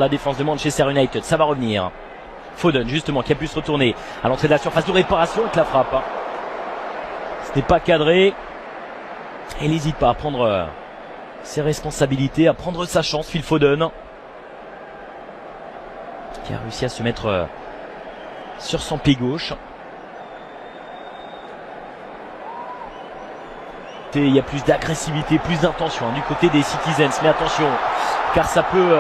La défense de Manchester United, ça va revenir. Foden justement qui a pu se retourner à l'entrée de la surface de réparation avec la frappe. Ce n'est pas cadré. Et il n'hésite pas à prendre ses responsabilités, à prendre sa chance. Phil Foden qui a réussi à se mettre sur son pied gauche. Il y a plus d'agressivité, plus d'intention du côté des Citizens. Mais attention, car ça peut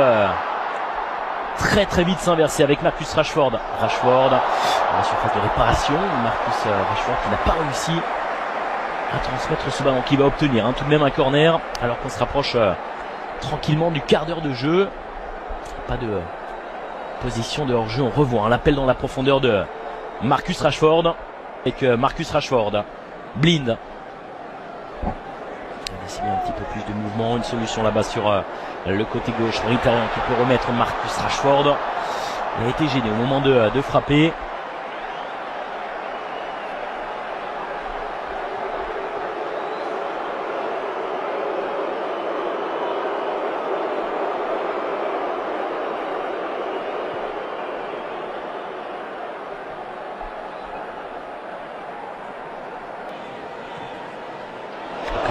très très vite s'inverser avec Marcus Rashford. Rashford à la surface de réparation. Marcus Rashford qui n'a pas réussi à transmettre ce ballon, qui va obtenir tout de même un corner alors qu'on se rapproche tranquillement du quart d'heure de jeu. Pas de position de hors-jeu. On revoit l'appel dans la profondeur de Marcus Rashford avec Marcus Rashford. Blind. Il y a un petit peu plus de mouvement, une solution là-bas sur le côté gauche. Mkhitaryan qui peut remettre Marcus Rashford. Il a été gêné au moment de frapper.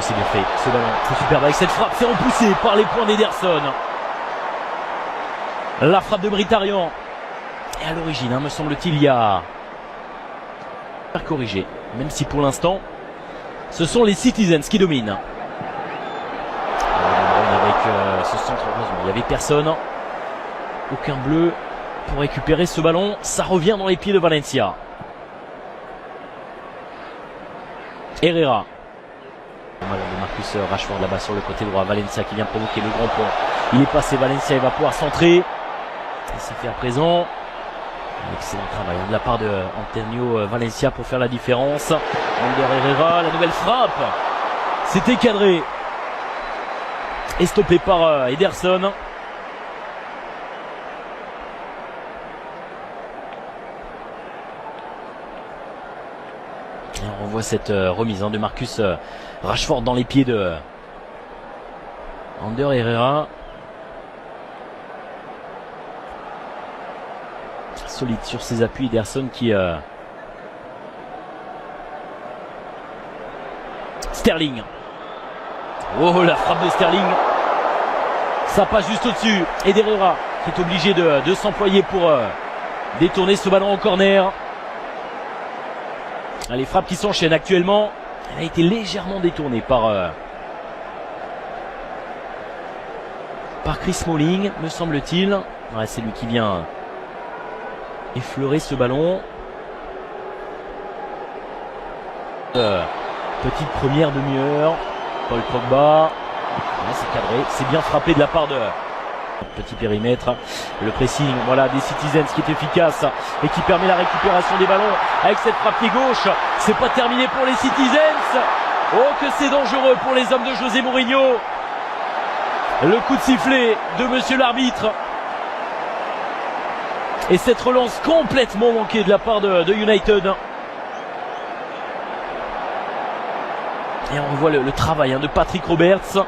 C'est bien fait, ce ballon, c'est superbe avec cette frappe, c'est repoussé par les poings d'Ederson. La frappe de Mkhitaryan. Et à l'origine, me semble-t-il, il y a corrigé, même si pour l'instant, ce sont les Citizens qui dominent. Avec ce centre, heureusement, il n'y avait personne. Aucun bleu pour récupérer ce ballon. Ça revient dans les pieds de Valencia. Herrera. De Marcus Rashford là-bas sur le côté droit. Valencia qui vient provoquer le grand pont. Il est passé, Valencia, il va pouvoir centrer. Et c'est fait à présent. Un excellent travail de la part de Antonio Valencia pour faire la différence. Ander Herrera, la nouvelle frappe. C'était cadré. Et stoppé par Ederson. Et on revoit cette remise de Marcus Rashford dans les pieds de Ander Herrera. Solide sur ses appuis, Ederson qui Sterling. Oh, la frappe de Sterling. Ça passe juste au-dessus. Et Herrera qui est obligé de s'employer pour détourner ce ballon en corner. Les frappes qui s'enchaînent actuellement. Elle a été légèrement détournée par Chris Smalling, me semble-t-il. Ouais, c'est lui qui vient effleurer ce ballon. Petite première demi-heure. Paul Pogba. Ouais, c'est cadré. C'est bien frappé de la part de petit périmètre. Le pressing, voilà, des Citizens qui est efficace et qui permet la récupération des ballons avec cette frappe pied gauche. C'est pas terminé pour les Citizens. Oh, que c'est dangereux pour les hommes de José Mourinho. Le coup de sifflet de monsieur l'arbitre. Et cette relance complètement manquée de la part de United. Et on revoit le travail de Patrick Roberts.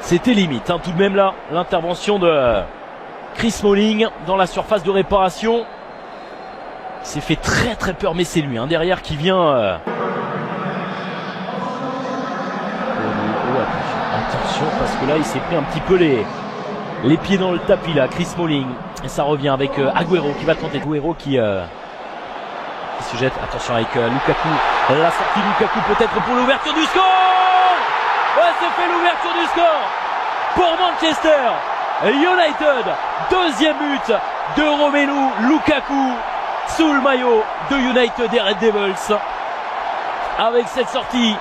C'était limite, tout de même là, l'intervention de Chris Smalling dans la surface de réparation. Il s'est fait très très peur, mais c'est lui derrière qui vient. Attention, parce que là il s'est pris un petit peu les pieds dans le tapis là, Chris Smalling. Et ça revient avec Agüero qui va tenter. Agüero qui se jette. Attention avec Lukaku. La sortie de Lukaku peut-être pour l'ouverture du score. Ouais, c'est fait l'ouverture du score pour Manchester United. Deuxième but de Romelu Lukaku sous le maillot de United et Red Devils. Avec cette sortie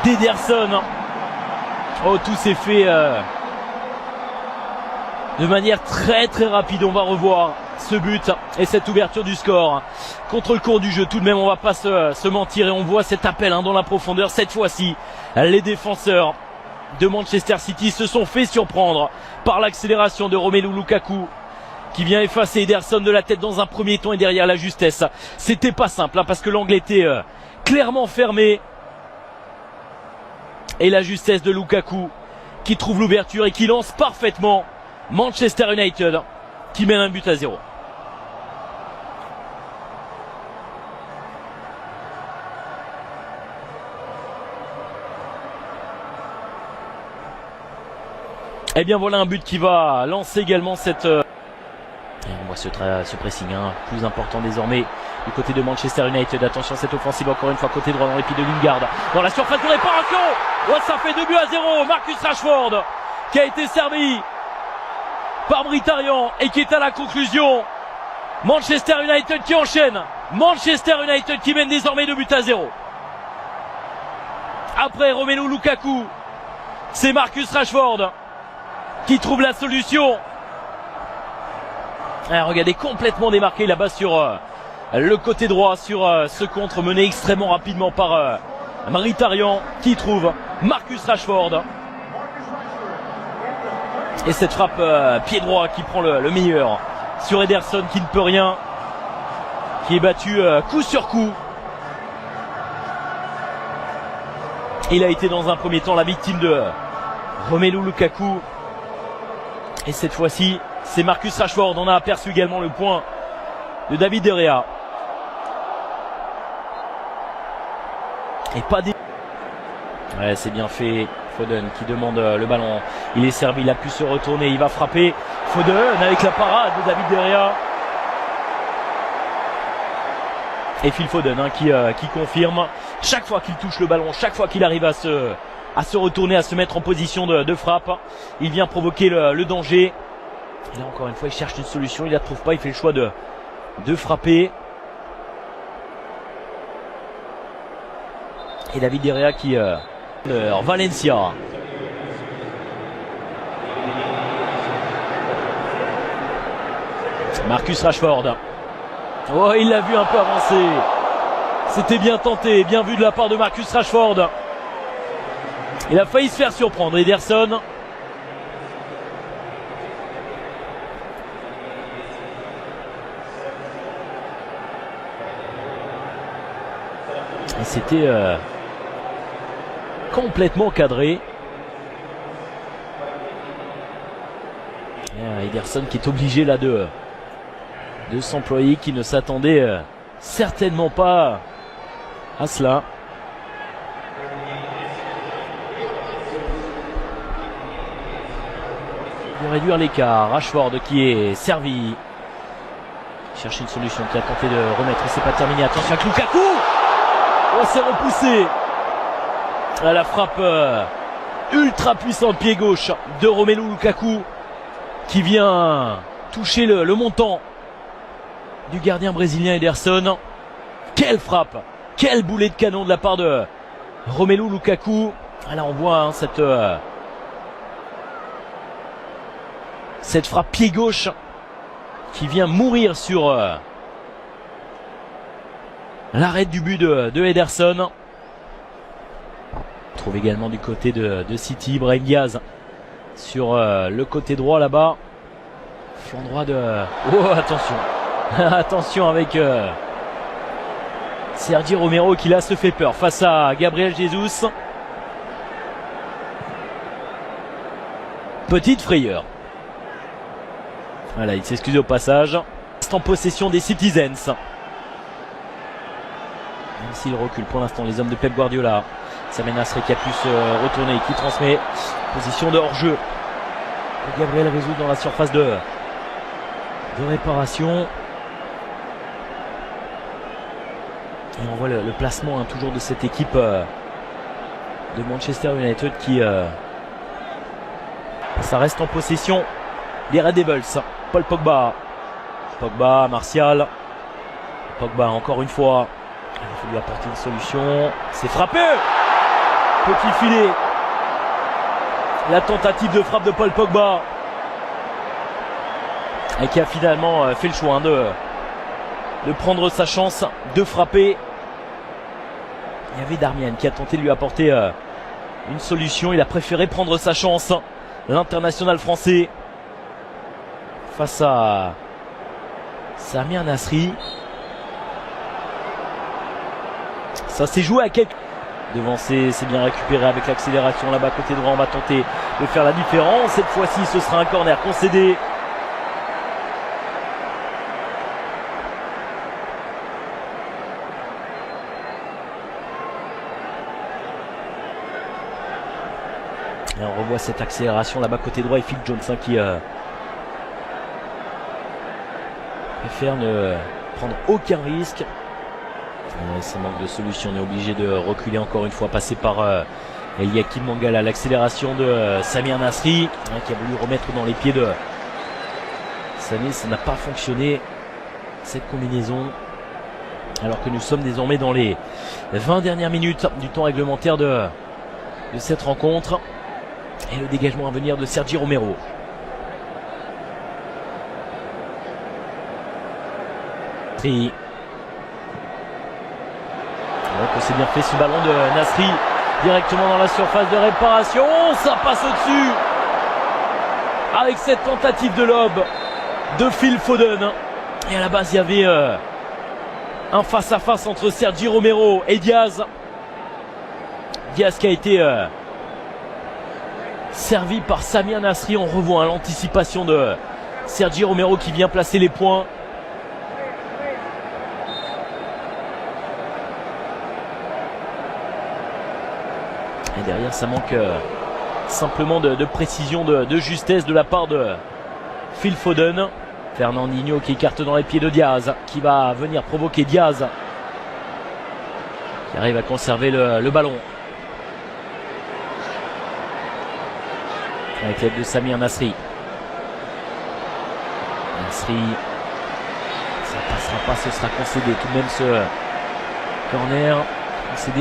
d'Ederson. Oh, tout s'est fait de manière très très rapide. On va revoir ce but et cette ouverture du score contre le cours du jeu. Tout de même, on va pas se mentir et on voit cet appel dans la profondeur. Cette fois-ci, les défenseurs de Manchester City se sont fait surprendre par l'accélération de Romelu Lukaku qui vient effacer Ederson de la tête dans un premier temps et derrière la justesse. C'était pas simple parce que l'angle était clairement fermé. Et la justesse de Lukaku qui trouve l'ouverture et qui lance parfaitement Manchester United qui mène un but à 0. Et bien voilà un but qui va lancer également cette... Et on voit ce pressing plus important désormais du côté de Manchester United. Attention cette offensive encore une fois côté droit dans les pieds de Lingard. Dans la surface de réparation. Oh, ça fait 2 buts à 0. Marcus Rashford qui a été servi par Mkhitaryan et qui est à la conclusion. Manchester United qui enchaîne. Manchester United qui mène désormais 2 buts à 0. Après Romelu Lukaku, c'est Marcus Rashford qui trouve la solution. Regardez, complètement démarqué là-bas sur le côté droit, sur ce contre mené extrêmement rapidement par Mkhitaryan qui trouve Marcus Rashford. Et cette frappe pied droit qui prend le meilleur sur Ederson qui ne peut rien, qui est battu coup sur coup. Il a été dans un premier temps la victime de Romelu Lukaku. Et cette fois-ci, c'est Marcus Rashford. On a aperçu également le point de David De Gea. Et pas des... Ouais, c'est bien fait. Foden qui demande le ballon. Il est servi, il a pu se retourner. Il va frapper. Foden avec la parade de David De Gea. Et Phil Foden qui confirme. Chaque fois qu'il touche le ballon, chaque fois qu'il arrive à se retourner, à se mettre en position de frappe, il vient provoquer le danger. Et là encore une fois il cherche une solution, il la trouve pas, il fait le choix de frapper. Et David De Gea qui Valencia. Marcus Rashford. Oh, il l'a vu un peu avancer. C'était bien tenté, bien vu de la part de Marcus Rashford. Il a failli se faire surprendre, Ederson. Et c'était complètement cadré. Et Ederson qui est obligé là de s'employer, qui ne s'attendait certainement pas à cela. De réduire l'écart. Rashford qui est servi. Cherche une solution, qui a tenté de remettre. C'est pas terminé. Attention avec Lukaku. Oh, c'est repoussé. La frappe ultra puissante pied gauche de Romelu Lukaku qui vient toucher le montant du gardien brésilien Ederson. Quelle frappe, quel boulet de canon de la part de Romelu Lukaku. Là on voit cette frappe pied gauche qui vient mourir sur l'arrêt du but de Ederson. On trouve également du côté de City Brahim Diaz sur le côté droit là-bas. Flanc droit de... Oh, attention. Attention avec Sergio Romero qui là se fait peur face à Gabriel Jesus. Petite frayeur. Voilà, il s'excuse au passage. C'est en possession des Citizens. Même s'il recule pour l'instant les hommes de Pep Guardiola. Samir Nasri qui a pu se retourner, qui transmet. Position de hors-jeu. Gabriel Jesus dans la surface de réparation. Et on voit le placement toujours de cette équipe de Manchester United qui ça reste en possession des Red Devils. Paul Pogba, Martial, Pogba encore une fois. Il faut lui apporter une solution. C'est frappé. Petit filet. La tentative de frappe de Paul Pogba et qui a finalement fait le choix de prendre sa chance de frapper. Il y avait Darmian qui a tenté de lui apporter une solution. Il a préféré prendre sa chance. L'international français face à Samir Nasri. Ça s'est joué à quelques... Devancé, c'est bien récupéré avec l'accélération là-bas côté droit. On va tenter de faire la différence. Cette fois-ci, ce sera un corner concédé. Et on revoit cette accélération là-bas côté droit et Phil Jones qui préfère ne prendre aucun risque. Ça manque de solution, on est obligé de reculer encore une fois, passer par Eliakim Mangala. L'accélération de Samir Nasri qui a voulu remettre dans les pieds de Sané, ça n'a pas fonctionné cette combinaison, alors que nous sommes désormais dans les 20 dernières minutes du temps réglementaire de cette rencontre. Et le dégagement à venir de Sergi Romero. Et c'est bien fait ce ballon de Nasri directement dans la surface de réparation. Ça passe au-dessus avec cette tentative de lob de Phil Foden. Et à la base il y avait un face-à-face entre Sergi Romero et Diaz. Diaz qui a été servi par Samir Nasri. On revoit l'anticipation de Sergi Romero qui vient placer les points. Et derrière ça manque simplement de précision, de justesse de la part de Phil Foden. Fernandinho qui écarte dans les pieds de Diaz, qui va venir provoquer Diaz, qui arrive à conserver le ballon. Avec l'aide de Samir Nasri. Nasri, ça passera pas, ce sera concédé tout de même ce corner. Concédé.